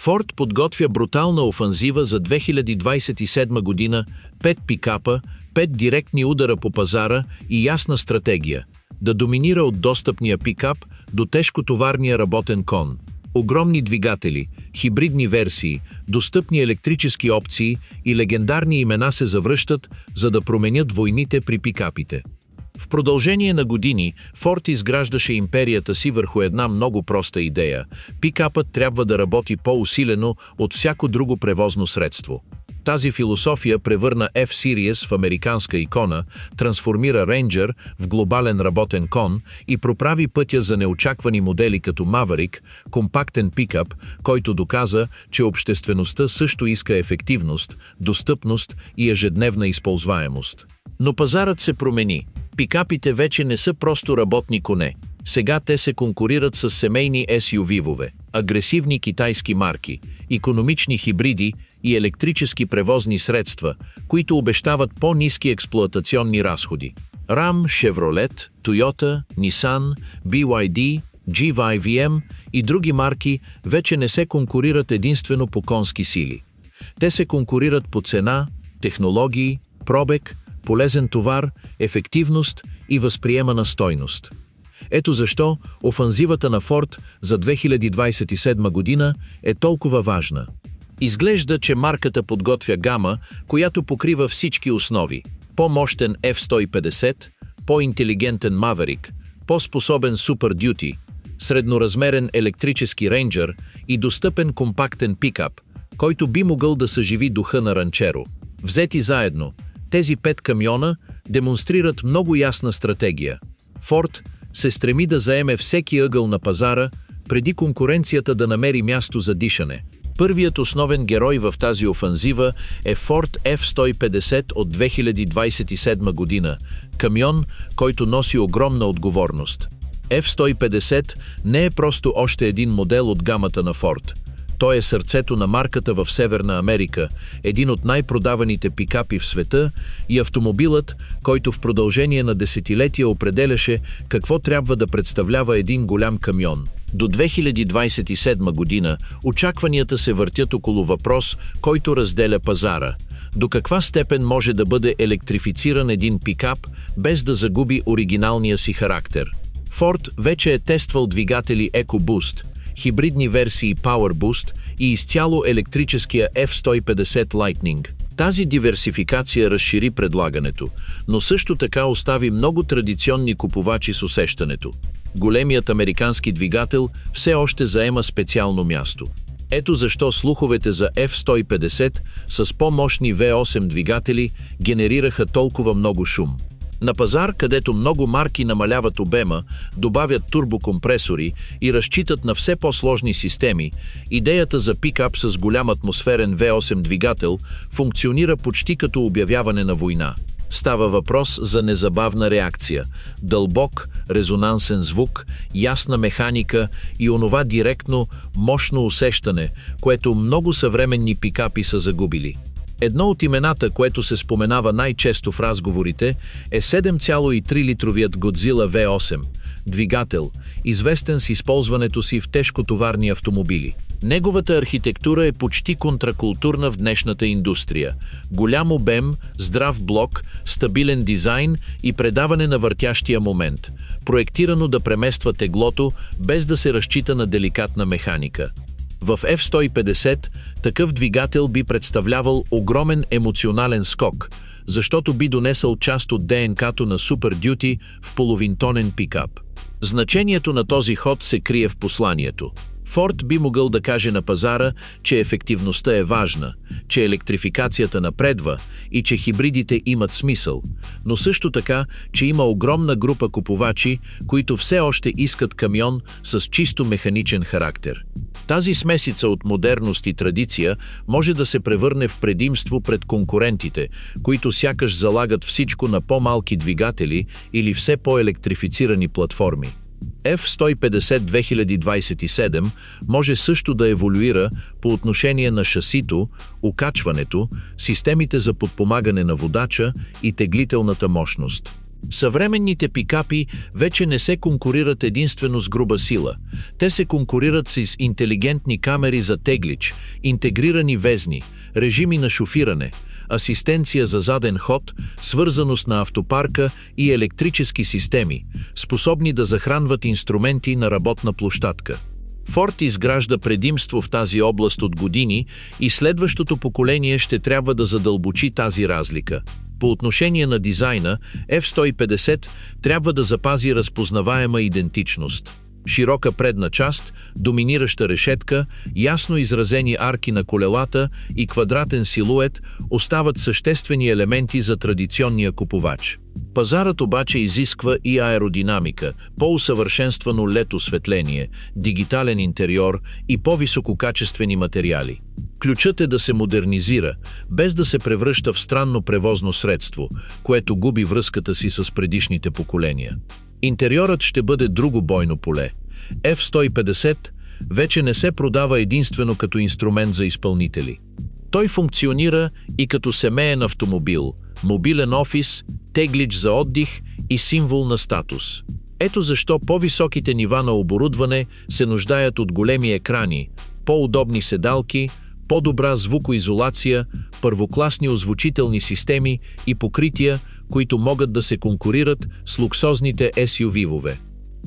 Форд подготвя брутална офанзива за 2027 година, 5 пикапа, 5 директни удара по пазара и ясна стратегия – да доминира от достъпния пикап до тежкотоварния работен кон. Огромни двигатели, хибридни версии, достъпни електрически опции и легендарни имена се завръщат, за да променят войните при пикапите. В продължение на години Форд изграждаше империята си върху една много проста идея – пикапът трябва да работи по-усилено от всяко друго превозно средство. Тази философия превърна F-Series в американска икона, трансформира Ranger в глобален работен кон и проправи пътя за неочаквани модели като Maverick, компактен пикап, който доказа, че обществеността също иска ефективност, достъпност и ежедневна използваемост. Но пазарът се промени. Пикапите вече не са просто работни коне. Сега те се конкурират с семейни SUV-вове, агресивни китайски марки, икономични хибриди и електрически превозни средства, които обещават по-ниски експлоатационни разходи. Ram, Chevrolet, Toyota, Nissan, BYD, GYVM и други марки вече не се конкурират единствено по конски сили. Те се конкурират по цена, технологии, пробег, полезен товар, ефективност и възприемана стойност. Ето защо офанзивата на Форд за 2027 година е толкова важна. Изглежда, че марката подготвя гама, която покрива всички основи. По-мощен F-150, по-интелигентен Maverick, по-способен Super Duty, средноразмерен електрически Ranger и достъпен компактен пикап, който би могъл да съживи духа на ранчеро. Взети заедно, тези 5 камиона демонстрират много ясна стратегия. Форд се стреми да заеме всеки ъгъл на пазара, преди конкуренцията да намери място за дишане. Първият основен герой в тази офанзива е Ford F-150 от 2027 година, камион, който носи огромна отговорност. F-150 не е просто още един модел от гамата на Ford. Той е сърцето на марката в Северна Америка, един от най-продаваните пикапи в света и автомобилът, който в продължение на десетилетия определяше какво трябва да представлява един голям камион. До 2027 година очакванията се въртят около въпрос, който разделя пазара. До каква степен може да бъде електрифициран един пикап, без да загуби оригиналния си характер? Ford вече е тествал двигатели EcoBoost, хибридни версии PowerBoost и изцяло електрическия F-150 Lightning. Тази диверсификация разшири предлагането, но също така остави много традиционни купувачи с усещането. Големият американски двигател все още заема специално място. Ето защо слуховете за F-150 с по-мощни V8 двигатели генерираха толкова много шум. На пазар, където много марки намаляват обема, добавят турбокомпресори и разчитат на все по-сложни системи, идеята за пикап с голям атмосферен V8 двигател функционира почти като обявяване на война. Става въпрос за незабавна реакция, дълбок, резонансен звук, ясна механика и онова директно, мощно усещане, което много съвременни пикапи са загубили. Едно от имената, което се споменава най-често в разговорите, е 7,3-литровият Godzilla V8 двигател, известен с използването си в тежкотоварни автомобили. Неговата архитектура е почти контракултурна в днешната индустрия. Голям обем, здрав блок, стабилен дизайн и предаване на въртящия момент, проектирано да премества теглото, без да се разчита на деликатна механика. В F-150 такъв двигател би представлявал огромен емоционален скок, защото би донесъл част от ДНК-то на Super Duty в половинтонен пикап. Значението на този ход се крие в посланието. Форд би могъл да каже на пазара, че ефективността е важна, че електрификацията напредва и че хибридите имат смисъл, но също така, че има огромна група купувачи, които все още искат камион с чисто механичен характер. Тази смесица от модерност и традиция може да се превърне в предимство пред конкурентите, които сякаш залагат всичко на по-малки двигатели или все по-електрифицирани платформи. F-150 2027 може също да еволюира по отношение на шасито, окачването, системите за подпомагане на водача и теглителната мощност. Съвременните пикапи вече не се конкурират единствено с груба сила. Те се конкурират с интелигентни камери за теглич, интегрирани везни, режими на шофиране, асистенция за заден ход, свързаност на автопарка и електрически системи, способни да захранват инструменти на работна площадка. Форд изгражда предимство в тази област от години и следващото поколение ще трябва да задълбочи тази разлика. По отношение на дизайна, F-150 трябва да запази разпознаваема идентичност. Широка предна част, доминираща решетка, ясно изразени арки на колелата и квадратен силует остават съществени елементи за традиционния купувач. Пазарът обаче изисква и аеродинамика, по-усъвършенствано LED осветление, дигитален интериор и по-висококачествени материали. Ключът е да се модернизира, без да се превръща в странно превозно средство, което губи връзката си с предишните поколения. Интериорът ще бъде друго бойно поле. F-150 вече не се продава единствено като инструмент за изпълнители. Той функционира и като семеен автомобил, мобилен офис, теглич за отдих и символ на статус. Ето защо по-високите нива на оборудване се нуждаят от големи екрани, по-удобни седалки, по-добра звукоизолация, първокласни озвучителни системи и покрития, които могат да се конкурират с луксозните SUV-ове.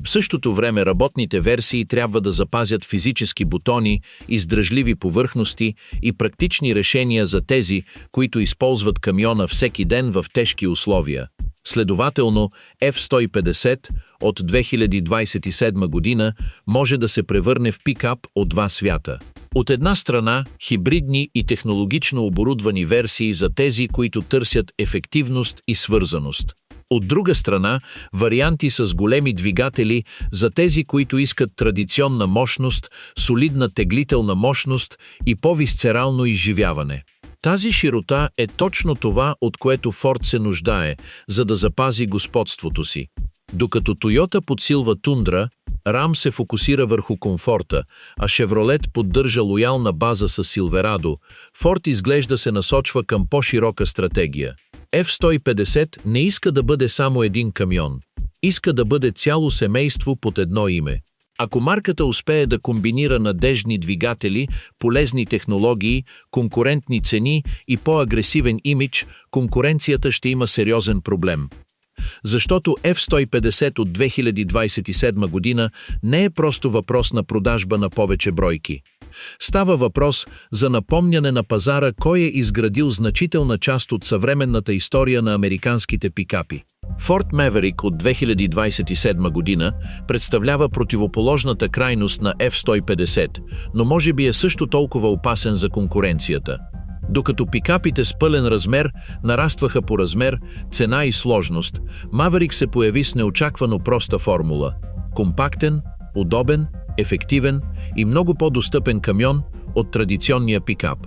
В същото време работните версии трябва да запазят физически бутони, издръжливи повърхности и практични решения за тези, които използват камиона всеки ден в тежки условия. Следователно, F-150 от 2027 година може да се превърне в пикап от два свята. От една страна, хибридни и технологично оборудвани версии за тези, които търсят ефективност и свързаност. От друга страна, варианти с големи двигатели за тези, които искат традиционна мощност, солидна теглителна мощност и по-висцерално изживяване. Тази широта е точно това, от което Форд се нуждае, за да запази господството си. Докато Тойота подсилва Тундра, Рам се фокусира върху комфорта, а Шевролет поддържа лоялна база с Силверадо, Форд изглежда се насочва към по-широка стратегия. F-150 не иска да бъде само един камион. Иска да бъде цяло семейство под едно име. Ако марката успее да комбинира надеждни двигатели, полезни технологии, конкурентни цени и по-агресивен имидж, конкуренцията ще има сериозен проблем. Защото F-150 от 2027 година не е просто въпрос на продажба на повече бройки. Става въпрос за напомняне на пазара кой е изградил значителна част от съвременната история на американските пикапи. Ford Maverick от 2027 година представлява противоположната крайност на F-150, но може би е също толкова опасен за конкуренцията. Докато пикапите с пълен размер нарастваха по размер, цена и сложност, Maverick се появи с неочаквано проста формула – компактен, удобен, ефективен и много по-достъпен камион от традиционния пикап.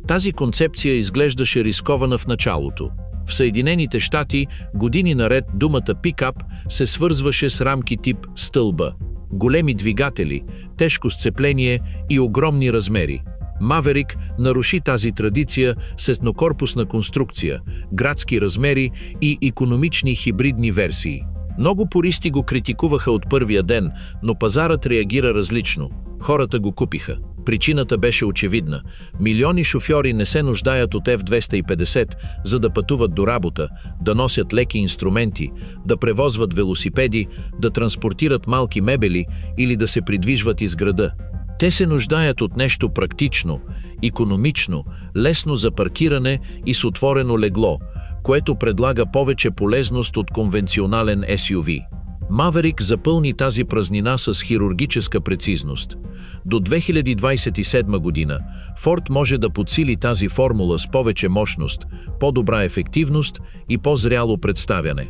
Тази концепция изглеждаше рискована в началото. В Съединените щати години наред думата пикап се свързваше с рамки тип стълба, големи двигатели, тежко сцепление и огромни размери. Maverick наруши тази традиция с еднокорпусна конструкция, градски размери и икономични хибридни версии. Много пуристи го критикуваха от първия ден, но пазарът реагира различно. Хората го купиха. Причината беше очевидна. Милиони шофьори не се нуждаят от F-250, за да пътуват до работа, да носят леки инструменти, да превозват велосипеди, да транспортират малки мебели или да се придвижват из града. Те се нуждаят от нещо практично, икономично, лесно за паркиране и с отворено легло, което предлага повече полезност от конвенционален SUV. Maverick запълни тази празнина с хирургическа прецизност. До 2027 година Ford може да подсили тази формула с повече мощност, по-добра ефективност и по-зряло представяне.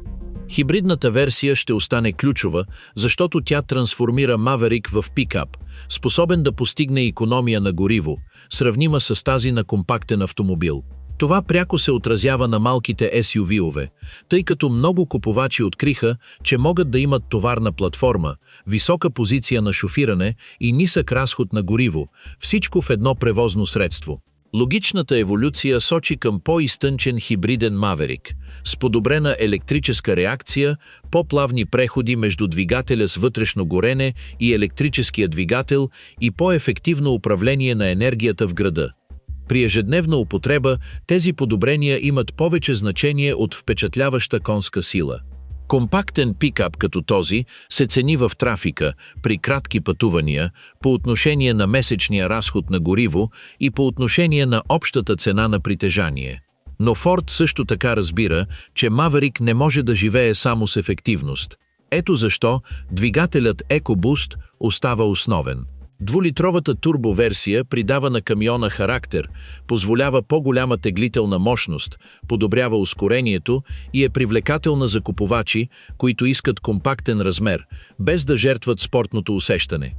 Хибридната версия ще остане ключова, защото тя трансформира Maverick в пикап, способен да постигне икономия на гориво, сравнима с тази на компактен автомобил. Това пряко се отразява на малките SUV-ове, тъй като много купувачи откриха, че могат да имат товарна платформа, висока позиция на шофиране и нисък разход на гориво, всичко в едно превозно средство. Логичната еволюция сочи към по-изтънчен хибриден Маверик, с подобрена електрическа реакция, по-плавни преходи между двигателя с вътрешно горене и електрическия двигател и по-ефективно управление на енергията в града. При ежедневна употреба тези подобрения имат повече значение от впечатляваща конска сила. Компактен пикап като този се цени в трафика, при кратки пътувания, по отношение на месечния разход на гориво и по отношение на общата цена на притежание. Но Форд също така разбира, че Маверик не може да живее само с ефективност. Ето защо двигателят EcoBoost остава основен. Двулитровата турбоверсия придава на камиона характер, позволява по-голяма теглителна мощност, подобрява ускорението и е привлекателна за купувачи, които искат компактен размер, без да жертват спортното усещане.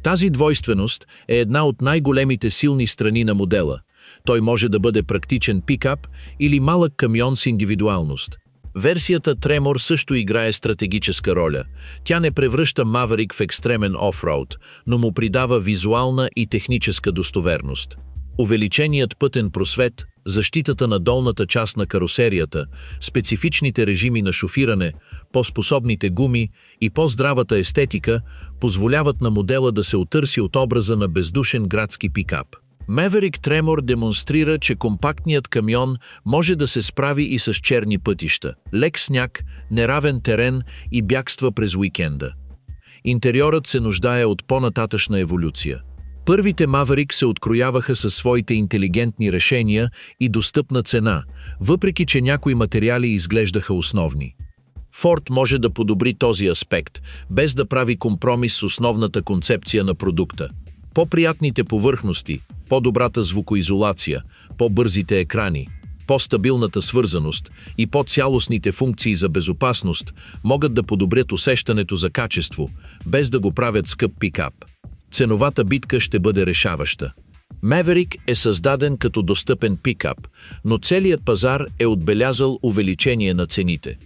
Тази двойственост е една от най-големите силни страни на модела. Той може да бъде практичен пикап или малък камион с индивидуалност. Версията Tremor също играе стратегическа роля. Тя не превръща Maverick в екстремен офроуд, но му придава визуална и техническа достоверност. Увеличеният пътен просвет, защитата на долната част на каросерията, специфичните режими на шофиране, по-способните гуми и по-здравата естетика позволяват на модела да се отърси от образа на бездушен градски пикап. Maverick Tremor демонстрира, че компактният камион може да се справи и с черни пътища, лек сняг, неравен терен и бягства през уикенда. Интериорът се нуждае от по-нататъшна еволюция. Първите Maverick се открояваха със своите интелигентни решения и достъпна цена, въпреки че някои материали изглеждаха основни. Форд може да подобри този аспект, без да прави компромис с основната концепция на продукта. По-приятните повърхности, по-добрата звукоизолация, по-бързите екрани, по-стабилната свързаност и по-цялостните функции за безопасност могат да подобрят усещането за качество, без да го правят скъп пикап. Ценовата битка ще бъде решаваща. Maverick е създаден като достъпен пикап, но целият пазар е отбелязал увеличение на цените.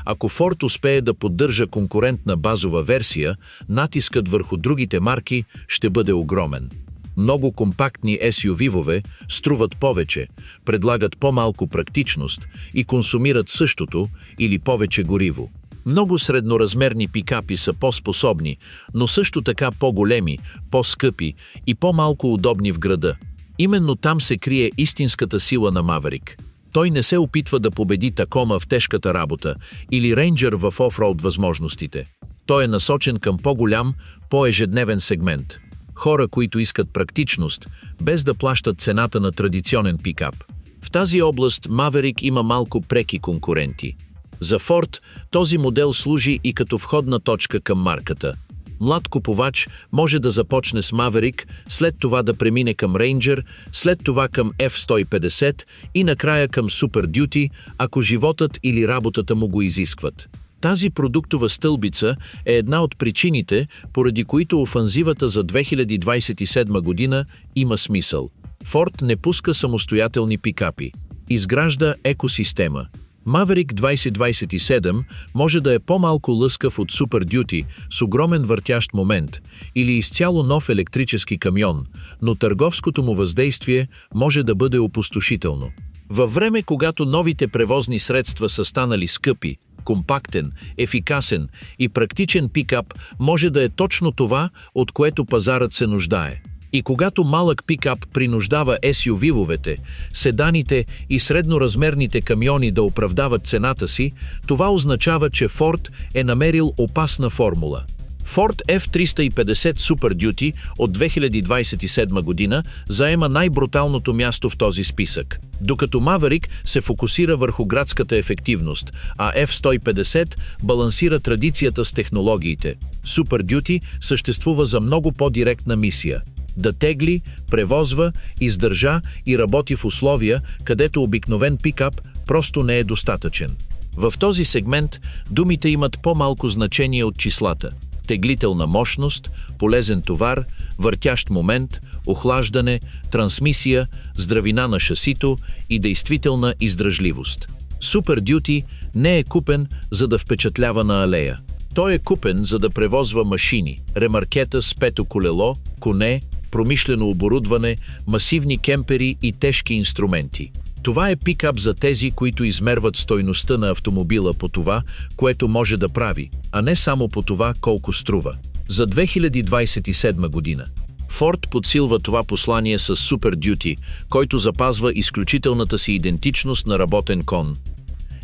Ако Форд успее да поддържа конкурентна базова версия, натискът върху другите марки ще бъде огромен. Много компактни SUV-ове струват повече, предлагат по-малко практичност и консумират същото или повече гориво. Много средноразмерни пикапи са по-способни, но също така по-големи, по-скъпи и по-малко удобни в града. Именно там се крие истинската сила на Maverick. Той не се опитва да победи Tacoma в тежката работа или Ranger в офроуд възможностите. Той е насочен към по-голям, по-ежедневен сегмент. Хора, които искат практичност, без да плащат цената на традиционен пикап. В тази област Maverick има малко преки конкуренти. За Ford този модел служи и като входна точка към марката. Млад купувач може да започне с Maverick, след това да премине към Ranger, след това към F-150 и накрая към Super Duty, ако животът или работата му го изискват. Тази продуктова стълбица е една от причините, поради които офанзивата за 2027 година има смисъл. Ford не пуска самостоятелни пикапи. Изгражда екосистема. Maverick 2027 може да е по-малко лъскав от Super Duty с огромен въртящ момент или изцяло нов електрически камион, но търговското му въздействие може да бъде опустошително. Във време, когато новите превозни средства са станали скъпи, компактен, ефикасен и практичен пикап може да е точно това, от което пазарът се нуждае. И когато малък пикап принуждава SUV-овете, седаните и средноразмерните камиони да оправдават цената си, това означава, че Ford е намерил опасна формула. Ford F-350 Super Duty от 2027 година заема най-бруталното място в този списък, докато Maverick се фокусира върху градската ефективност, а F-150 балансира традицията с технологиите. Super Duty съществува за много по-директна мисия – да тегли, превозва, издържа и работи в условия, където обикновен пикап просто не е достатъчен. В този сегмент думите имат по-малко значение от числата. Теглителна мощност, полезен товар, въртящ момент, охлаждане, трансмисия, здравина на шасито и действителна издръжливост. Super Duty не е купен, за да впечатлява на алея. Той е купен, за да превозва машини, ремаркета с пето колело, коне, промишлено оборудване, масивни кемпери и тежки инструменти. Това е пикап за тези, които измерват стойността на автомобила по това, което може да прави, а не само по това колко струва. За 2027 година Ford подсилва това послание с Super Duty, който запазва изключителната си идентичност на работен кон.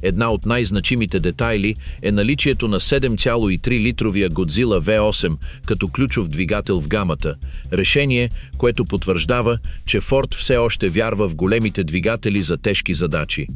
Една от най-значимите детайли е наличието на 7,3-литровия Godzilla V8 като ключов двигател в гамата, решение, което потвърждава, че Ford все още вярва в големите двигатели за тежки задачи.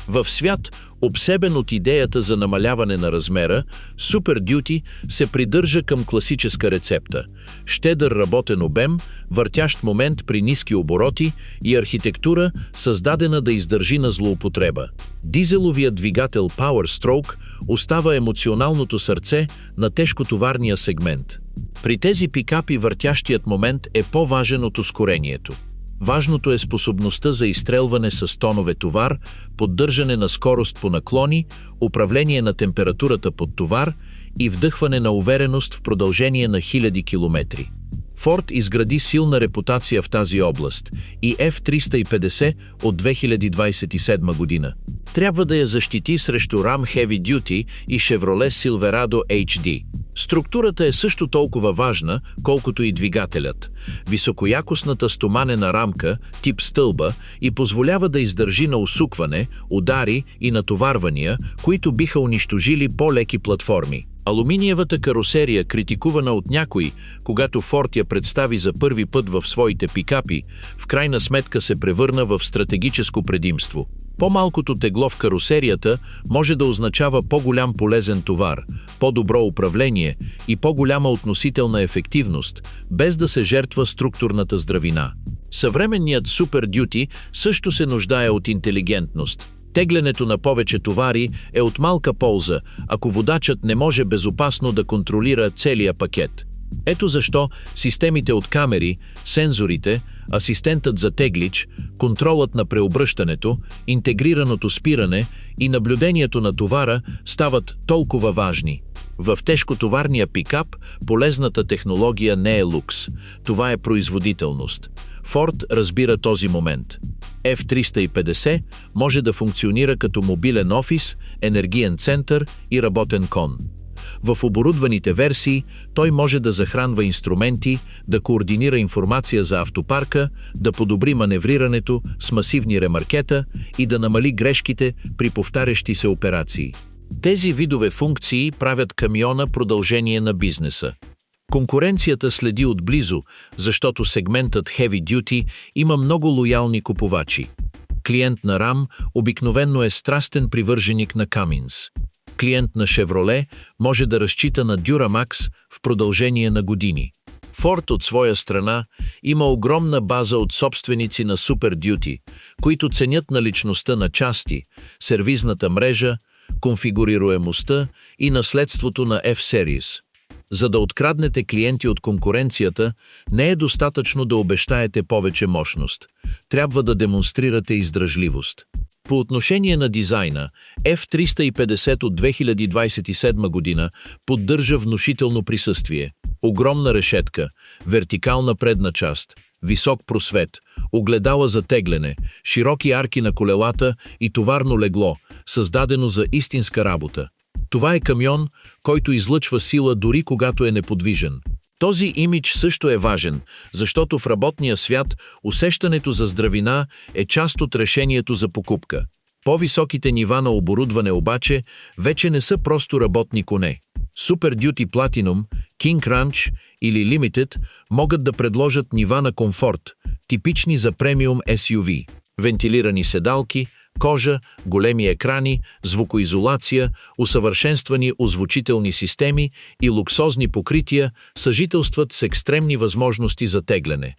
В свят, обсебен от идеята за намаляване на размера, Super Duty се придържа към класическа рецепта – щедър работен обем, въртящ момент при ниски обороти и архитектура, създадена да издържи на злоупотреба. Дизеловият двигател Power Stroke остава емоционалното сърце на тежкотоварния сегмент. При тези пикапи въртящият момент е по-важен от ускорението. Важното е способността за изстрелване с тонове товар, поддържане на скорост по наклони, управление на температурата под товар и вдъхване на увереност в продължение на хиляди километри. Ford изгради силна репутация в тази област и F-350 от 2027 година трябва да я защити срещу Ram Heavy Duty и Chevrolet Silverado HD. Структурата е също толкова важна, колкото и двигателят. Високоякостната стоманена рамка, тип стълба, и позволява да издържи на усукване, удари и натоварвания, които биха унищожили по-леки платформи. Алуминиевата каросерия, критикувана от някои, когато Ford я представи за първи път в своите пикапи, в крайна сметка се превърна в стратегическо предимство. По-малкото тегло в каросерията може да означава по-голям полезен товар, по-добро управление и по-голяма относителна ефективност, без да се жертва структурната здравина. Съвременният Super Duty също се нуждае от интелигентност. Теглянето на повече товари е от малка полза, ако водачът не може безопасно да контролира целия пакет. Ето защо системите от камери, сензорите, асистентът за теглич, контролът на преобръщането, интегрираното спиране и наблюдението на товара стават толкова важни. В тежкотоварния пикап полезната технология не е лукс. Това е производителност. Ford разбира този момент. F-350 може да функционира като мобилен офис, енергиен център и работен кон. В оборудваните версии той може да захранва инструменти, да координира информация за автопарка, да подобри маневрирането с масивни ремаркета и да намали грешките при повтарящи се операции. Тези видове функции правят камиона продължение на бизнеса. Конкуренцията следи отблизо, защото сегментът Heavy Duty има много лоялни купувачи. Клиент на Ram обикновено е страстен привърженик на Cummins. Клиент на Chevrolet може да разчита на Duramax в продължение на години. Ford от своя страна има огромна база от собственици на Super Duty, които ценят наличността на части, сервизната мрежа, конфигурируемостта и наследството на F-Series. За да откраднете клиенти от конкуренцията, не е достатъчно да обещаете повече мощност. Трябва да демонстрирате издръжливост. По отношение на дизайна, F-350 от 2027 година поддържа внушително присъствие. Огромна решетка, вертикална предна част, висок просвет, огледала за тегляне, широки арки на колелата и товарно легло, създадено за истинска работа. Това е камион, който излъчва сила дори когато е неподвижен. Този имидж също е важен, защото в работния свят усещането за здравина е част от решението за покупка. По-високите нива на оборудване обаче вече не са просто работни коне. Super Duty Platinum, King Ranch или Limited могат да предложат нива на комфорт, типични за премиум SUV. Вентилирани седалки, кожа, големи екрани, звукоизолация, усъвършенствани озвучителни системи и луксозни покрития съжителстват с екстремни възможности за тегляне.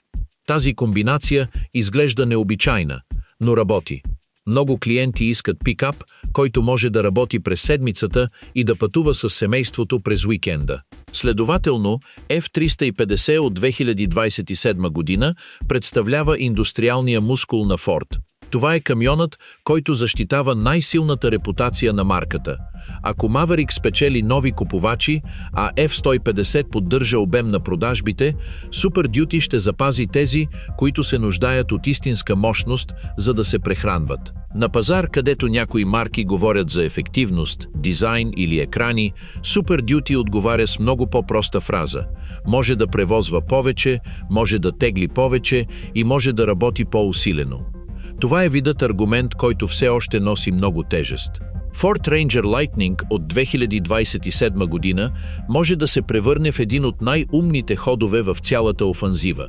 Тази комбинация изглежда необичайна, но работи. Много клиенти искат пикап, който може да работи през седмицата и да пътува с семейството през уикенда. Следователно, F-350 от 2027 година представлява индустриалния мускул на Ford. Това е камионът, който защитава най-силната репутация на марката. Ако Maverick спечели нови купувачи, а F-150 поддържа обем на продажбите, Super Duty ще запази тези, които се нуждаят от истинска мощност, за да се прехранват. На пазар, където някои марки говорят за ефективност, дизайн или екрани, Super Duty отговаря с много по-проста фраза. Може да превозва повече, може да тегли повече и може да работи по-усилено. Това е видът аргумент, който все още носи много тежест. Ford Ranger Lightning от 2027 година може да се превърне в един от най-умните ходове в цялата офанзива.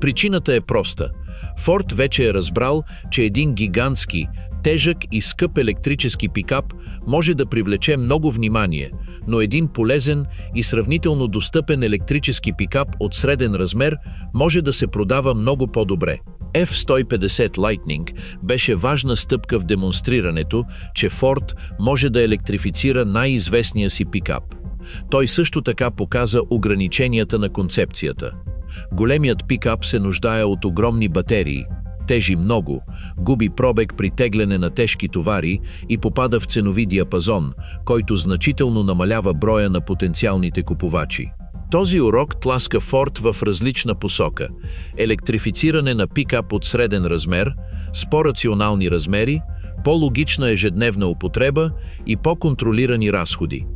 Причината е проста. Ford вече е разбрал, че един гигантски, тежък и скъп електрически пикап може да привлече много внимание, но един полезен и сравнително достъпен електрически пикап от среден размер може да се продава много по-добре. F-150 Lightning беше важна стъпка в демонстрирането, че Ford може да електрифицира най-известния си пикап. Той също така показа ограниченията на концепцията. Големият пикап се нуждае от огромни батерии, тежи много, губи пробег при тегляне на тежки товари и попада в ценови диапазон, който значително намалява броя на потенциалните купувачи. Този урок тласка Ford в различна посока – електрифициране на пикап от среден размер, с по-рационални размери, по-логична ежедневна употреба и по-контролирани разходи.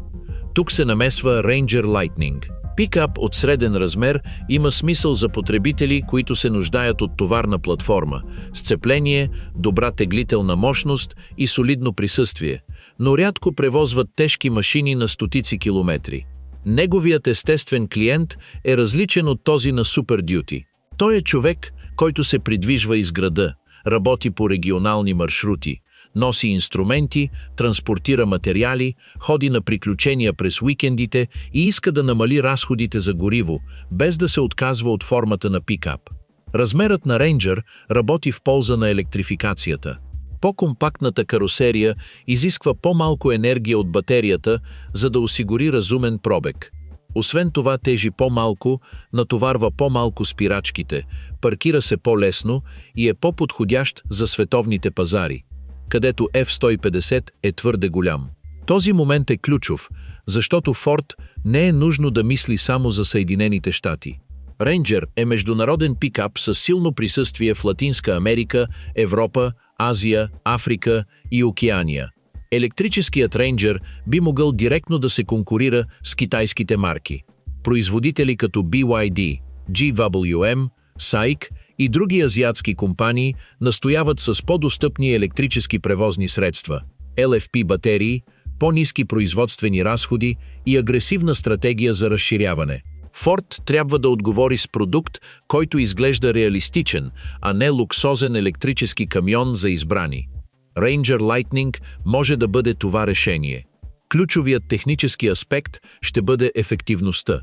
Тук се намесва Ranger Lightning. Пикап от среден размер има смисъл за потребители, които се нуждаят от товарна платформа, сцепление, добра теглителна мощност и солидно присъствие, но рядко превозват тежки машини на стотици километри. Неговият естествен клиент е различен от този на Super Duty. Той е човек, който се придвижва из града, работи по регионални маршрути, носи инструменти, транспортира материали, ходи на приключения през уикендите и иска да намали разходите за гориво, без да се отказва от формата на пикап. Размерът на Ranger работи в полза на електрификацията. По-компактната каросерия изисква по-малко енергия от батерията, за да осигури разумен пробег. Освен това тежи по-малко, натоварва по-малко спирачките, паркира се по-лесно и е по-подходящ за световните пазари, където F-150 е твърде голям. Този момент е ключов, защото Ford не е нужно да мисли само за Съединените щати. Ranger е международен пикап с силно присъствие в Латинска Америка, Европа, Азия, Африка и Океания. Електрическият Ranger би могъл директно да се конкурира с китайските марки. Производители като BYD, GWM, SAIC и други азиатски компании настояват с по-достъпни електрически превозни средства, LFP батерии, по-ниски производствени разходи и агресивна стратегия за разширяване. Ford трябва да отговори с продукт, който изглежда реалистичен, а не луксозен електрически камион за избрани. Ranger Lightning може да бъде това решение. Ключовият технически аспект ще бъде ефективността.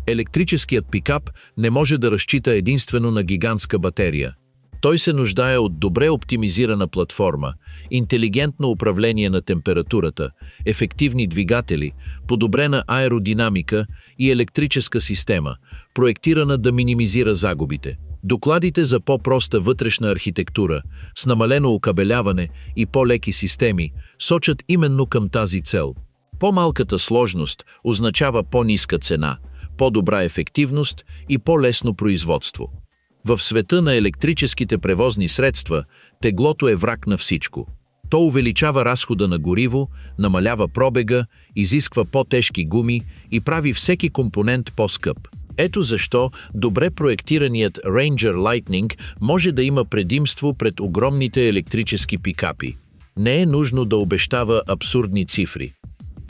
Електрическият пикап не може да разчита единствено на гигантска батерия. Той се нуждае от добре оптимизирана платформа, интелигентно управление на температурата, ефективни двигатели, подобрена аеродинамика и електрическа система, проектирана да минимизира загубите. Докладите за по-проста вътрешна архитектура, с намалено окабеляване и по-леки системи, сочат именно към тази цел. По-малката сложност означава по-ниска цена, по-добра ефективност и по-лесно производство. В света на електрическите превозни средства, теглото е враг на всичко. То увеличава разхода на гориво, намалява пробега, изисква по-тежки гуми и прави всеки компонент по-скъп. Ето защо добре проектираният Ranger Lightning може да има предимство пред огромните електрически пикапи. Не е нужно да обещава абсурдни цифри.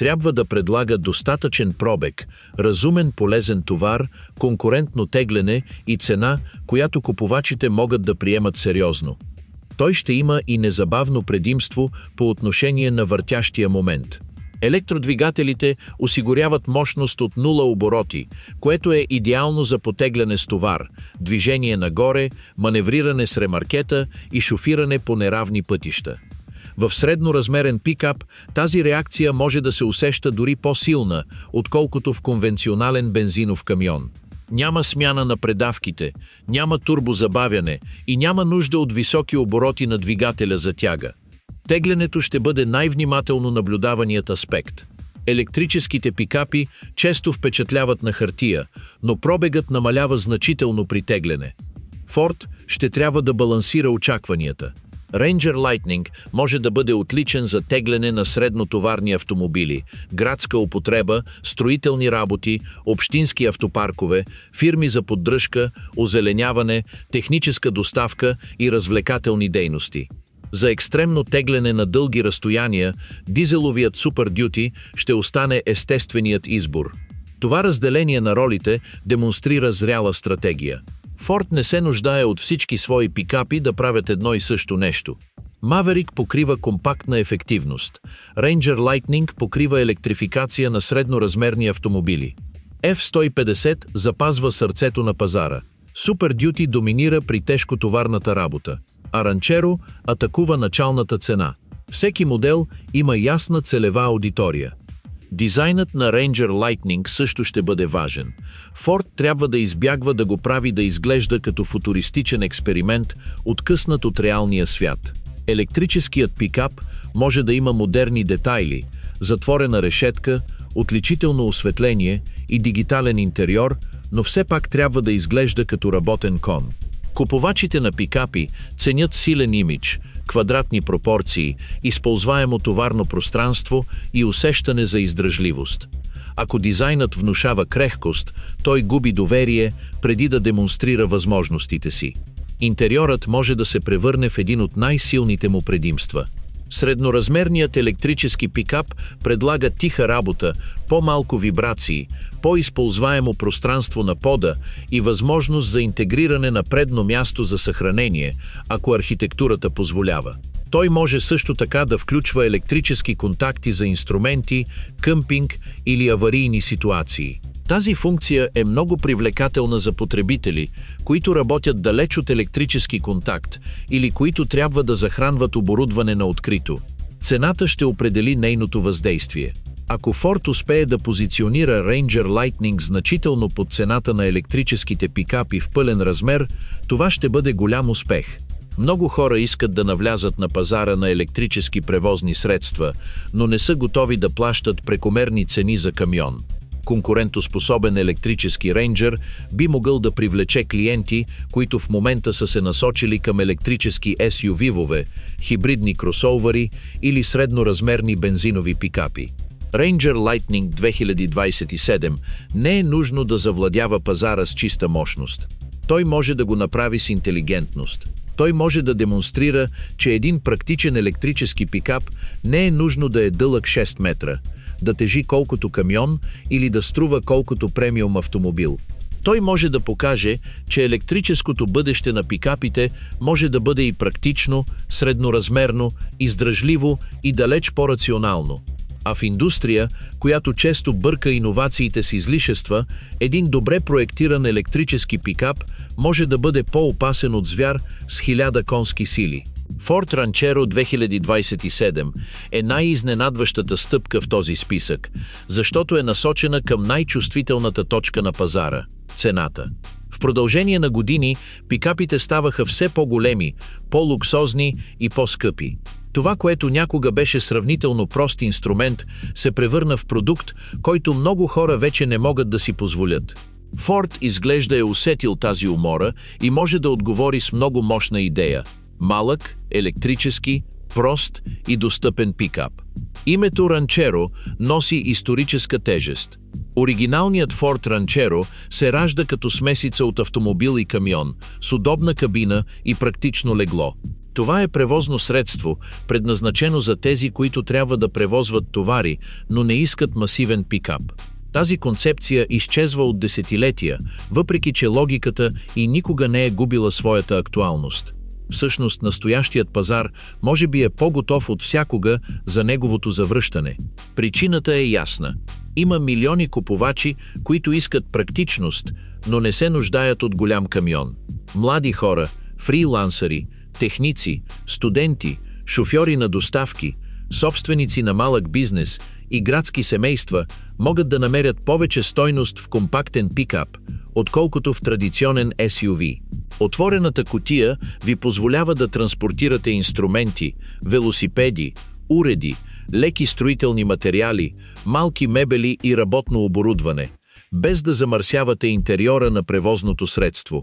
Трябва да предлага достатъчен пробег, разумен полезен товар, конкурентно тегляне и цена, която купувачите могат да приемат сериозно. Той ще има и незабавно предимство по отношение на въртящия момент. Електродвигателите осигуряват мощност от 0 обороти, което е идеално за потегляне с товар, движение нагоре, маневриране с ремаркета и шофиране по неравни пътища. В средноразмерен пикап тази реакция може да се усеща дори по-силна, отколкото в конвенционален бензинов камион. Няма смяна на предавките, няма турбозабавяне и няма нужда от високи обороти на двигателя за тяга. Теглянето ще бъде най-внимателно наблюдаваният аспект. Електрическите пикапи често впечатляват на хартия, но пробегът намалява значително при тегляне. Форд ще трябва да балансира очакванията. Ranger Lightning може да бъде отличен за тегляне на среднотоварни автомобили, градска употреба, строителни работи, общински автопаркове, фирми за поддръжка, озеленяване, техническа доставка и развлекателни дейности. За екстремно тегляне на дълги разстояния, дизеловият Super Duty ще остане естественият избор. Това разделение на ролите демонстрира зряла стратегия. Форд не се нуждае от всички свои пикапи да правят едно и също нещо. Maverick покрива компактна ефективност. Ranger Lightning покрива електрификация на средноразмерни автомобили. F-150 запазва сърцето на пазара. Super Duty доминира при тежкотоварната работа, а Ranchero атакува началната цена. Всеки модел има ясна целева аудитория. Дизайнът на Ranger Lightning също ще бъде важен. Форд трябва да избягва да го прави да изглежда като футуристичен експеримент, откъснат от реалния свят. Електрическият пикап може да има модерни детайли, затворена решетка, отличително осветление и дигитален интериор, но все пак трябва да изглежда като работен кон. Купувачите на пикапи ценят силен имидж, квадратни пропорции, използваемо товарно пространство и усещане за издръжливост. Ако дизайнът внушава крехкост, той губи доверие преди да демонстрира възможностите си. Интериорът може да се превърне в един от най-силните му предимства. Средноразмерният електрически пикап предлага тиха работа, по-малко вибрации, по-използваемо пространство на пода и възможност за интегриране на предно място за съхранение, ако архитектурата позволява. Той може също така да включва електрически контакти за инструменти, къмпинг или аварийни ситуации. Тази функция е много привлекателна за потребители, които работят далеч от електрически контакт или които трябва да захранват оборудване на открито. Цената ще определи нейното въздействие. Ако Ford успее да позиционира Ranger Lightning значително под цената на електрическите пикапи в пълен размер, това ще бъде голям успех. Много хора искат да навлязат на пазара на електрически превозни средства, но не са готови да плащат прекомерни цени за камион. Конкурентоспособен електрически Ranger би могъл да привлече клиенти, които в момента са се насочили към електрически SUV-ове, хибридни кросовъри или средноразмерни бензинови пикапи. Ranger Lightning 2027 не е нужно да завладява пазара с чиста мощност. Той може да го направи с интелигентност. Той може да демонстрира, че един практичен електрически пикап не е нужно да е дълъг 6 метра, да тежи колкото камион или да струва колкото премиум автомобил. Той може да покаже, че електрическото бъдеще на пикапите може да бъде и практично, средноразмерно, издръжливо и далеч по-рационално. А в индустрия, която често бърка иновациите с излишества, един добре проектиран електрически пикап може да бъде по-опасен от звяр с 1000 конски сили. Ford Ranchero 2027 е най-изненадващата стъпка в този списък, защото е насочена към най-чувствителната точка на пазара – цената. В продължение на години пикапите ставаха все по-големи, по-луксозни и по-скъпи. Това, което някога беше сравнително прост инструмент, се превърна в продукт, който много хора вече не могат да си позволят. Ford изглежда е усетил тази умора и може да отговори с много мощна идея – малък, електрически, прост и достъпен пикап. Името Ranchero носи историческа тежест. Оригиналният Ford Ranchero се ражда като смесица от автомобил и камион, с удобна кабина и практично легло. Това е превозно средство, предназначено за тези, които трябва да превозват товари, но не искат масивен пикап. Тази концепция изчезва от десетилетия, въпреки че логиката и никога не е губила своята актуалност. Всъщност, настоящият пазар може би е по-готов от всякога за неговото завръщане. Причината е ясна. Има милиони купувачи, които искат практичност, но не се нуждаят от голям камион. Млади хора, фрилансъри, техници, студенти, шофьори на доставки, Собственици на малък бизнес и градски семейства могат да намерят повече стойност в компактен пикап, отколкото в традиционен SUV. Отворената кутия ви позволява да транспортирате инструменти, велосипеди, уреди, леки строителни материали, малки мебели и работно оборудване, без да замърсявате интериора на превозното средство.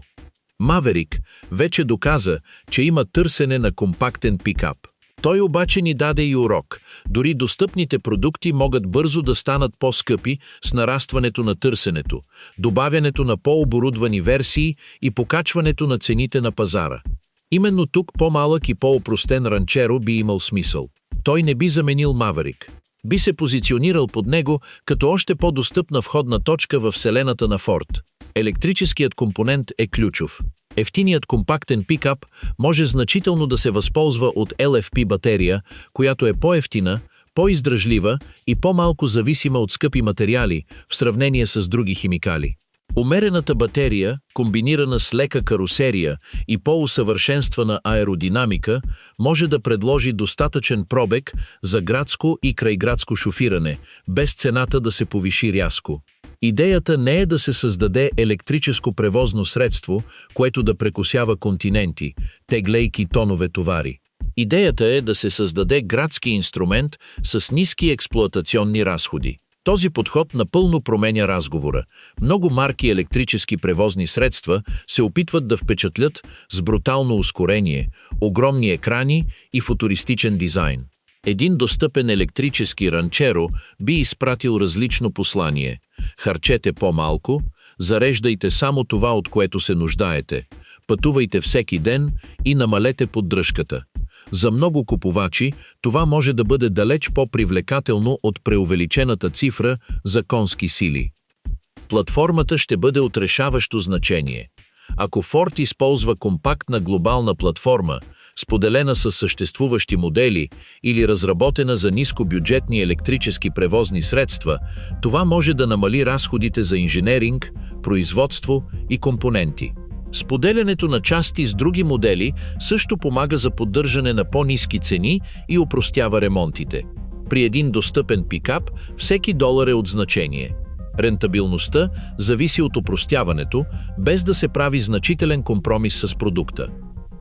Maverick вече доказа, че има търсене на компактен пикап. Той обаче ни даде и урок. Дори достъпните продукти могат бързо да станат по-скъпи с нарастването на търсенето, добавянето на по-оборудвани версии и покачването на цените на пазара. Именно тук по-малък и по-опростен Ranchero би имал смисъл. Той не би заменил Maverick. Би се позиционирал под него като още по-достъпна входна точка в вселената на Ford. Електрическият компонент е ключов. Ефтиният компактен пикап може значително да се възползва от LFP батерия, която е по-ефтина, по-издръжлива и по-малко зависима от скъпи материали в сравнение с други химикали. Умерената батерия, комбинирана с лека карусерия и по-усъвършенствана аеродинамика, може да предложи достатъчен пробег за градско и крайградско шофиране, без цената да се повиши рязко. Идеята не е да се създаде електрическо превозно средство, което да прекосява континенти, теглейки тонове товари. Идеята е да се създаде градски инструмент с ниски експлоатационни разходи. Този подход напълно променя разговора. Много марки електрически превозни средства се опитват да впечатлят с брутално ускорение, огромни екрани и футуристичен дизайн. Един достъпен електрически Ranchero би изпратил различно послание. Харчете по-малко, зареждайте само това, от което се нуждаете, пътувайте всеки ден и намалете поддръжката. За много купувачи това може да бъде далеч по-привлекателно от преувеличената цифра за конски сили. Платформата ще бъде от решаващо значение. Ако Ford използва компактна глобална платформа, споделена с съществуващи модели или разработена за нискобюджетни електрически превозни средства, това може да намали разходите за инженеринг, производство и компоненти. Споделянето на части с други модели също помага за поддържане на по-ниски цени и опростява ремонтите. При един достъпен пикап всеки долар е от значение. Рентабилността зависи от опростяването, без да се прави значителен компромис с продукта.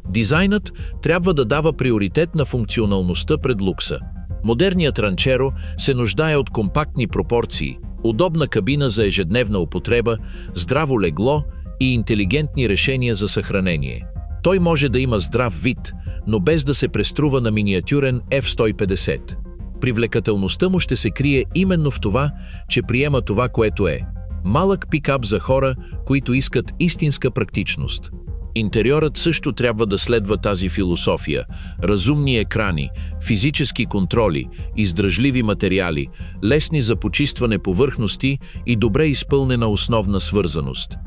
Дизайнът трябва да дава приоритет на функционалността пред лукса. Модерният Ranchero се нуждае от компактни пропорции, удобна кабина за ежедневна употреба, здраво легло и интелигентни решения за съхранение. Той може да има здрав вид, но без да се преструва на миниатюрен F-150. Привлекателността му ще се крие именно в това, че приема това, което е. Малък пикап за хора, които искат истинска практичност. Интериорът също трябва да следва тази философия. Разумни екрани, физически контроли, издръжливи материали, лесни за почистване повърхности и добре изпълнена основна свързаност.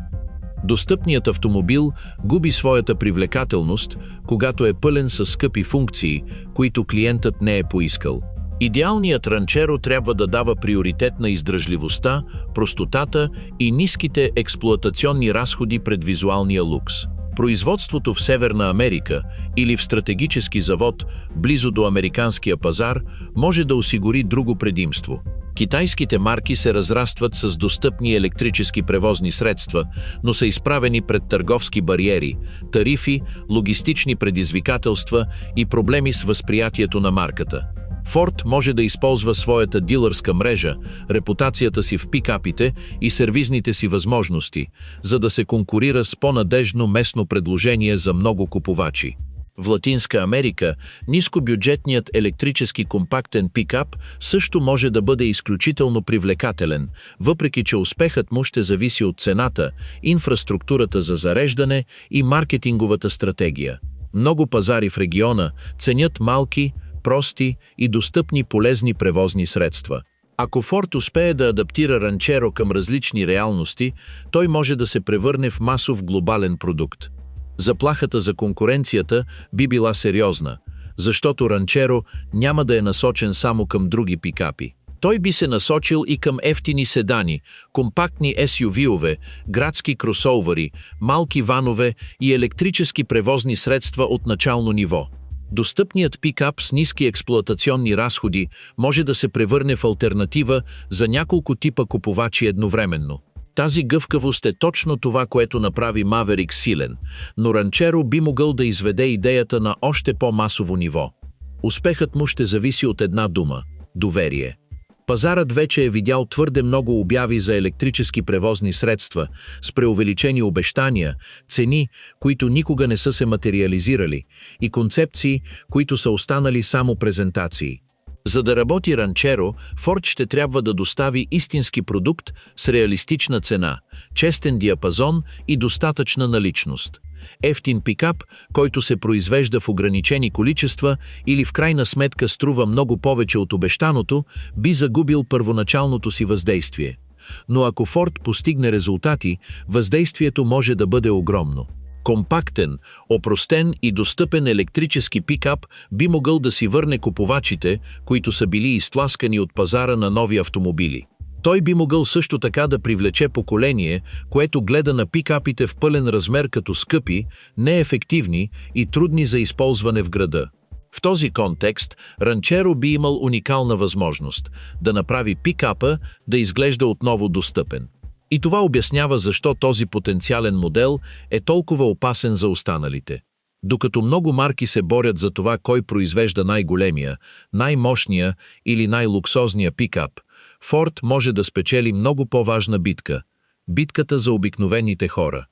Достъпният автомобил губи своята привлекателност, когато е пълен с скъпи функции, които клиентът не е поискал. Идеалният Ranchero трябва да дава приоритет на издръжливостта, простотата и ниските експлоатационни разходи пред визуалния лукс. Производството в Северна Америка или в стратегически завод близо до американския пазар може да осигури друго предимство. Китайските марки се разрастват с достъпни електрически превозни средства, но са изправени пред търговски бариери, тарифи, логистични предизвикателства и проблеми с възприятието на марката. Ford може да използва своята дилърска мрежа, репутацията си в пикапите и сервизните си възможности, за да се конкурира с по-надежно местно предложение за много купувачи. В Латинска Америка нискобюджетният електрически компактен пикап също може да бъде изключително привлекателен, въпреки че успехът му ще зависи от цената, инфраструктурата за зареждане и маркетинговата стратегия. Много пазари в региона ценят малки, прости и достъпни полезни превозни средства. Ако Ford успее да адаптира Ranchero към различни реалности, той може да се превърне в масов глобален продукт. Заплахата за конкуренцията би била сериозна, защото Ranchero няма да е насочен само към други пикапи. Той би се насочил и към ефтини седани, компактни SUV-ове, градски кросовъри, малки ванове и електрически превозни средства от начално ниво. Достъпният пикап с ниски експлоатационни разходи може да се превърне в алтернатива за няколко типа купувачи едновременно. Тази гъвкавост е точно това, което направи Maverick силен, но Ranchero би могъл да изведе идеята на още по-масово ниво. Успехът му ще зависи от една дума – доверие. Пазарът вече е видял твърде много обяви за електрически превозни средства с преувеличени обещания, цени, които никога не са се материализирали, и концепции, които са останали само презентации. За да работи Ranchero, Ford ще трябва да достави истински продукт с реалистична цена, честен диапазон и достатъчна наличност. Евтин пикап, който се произвежда в ограничени количества или в крайна сметка струва много повече от обещаното, би загубил първоначалното си въздействие. Но ако Ford постигне резултати, въздействието може да бъде огромно. Компактен, опростен и достъпен електрически пикап би могъл да си върне купувачите, които са били изтласкани от пазара на нови автомобили. Той би могъл също така да привлече поколение, което гледа на пикапите в пълен размер като скъпи, неефективни и трудни за използване в града. В този контекст, Ranchero би имал уникална възможност да направи пикапа да изглежда отново достъпен. И това обяснява защо този потенциален модел е толкова опасен за останалите. Докато много марки се борят за това кой произвежда най-големия, най-мощния или най-луксозния пикап, Ford може да спечели много по-важна битка – битката за обикновените хора.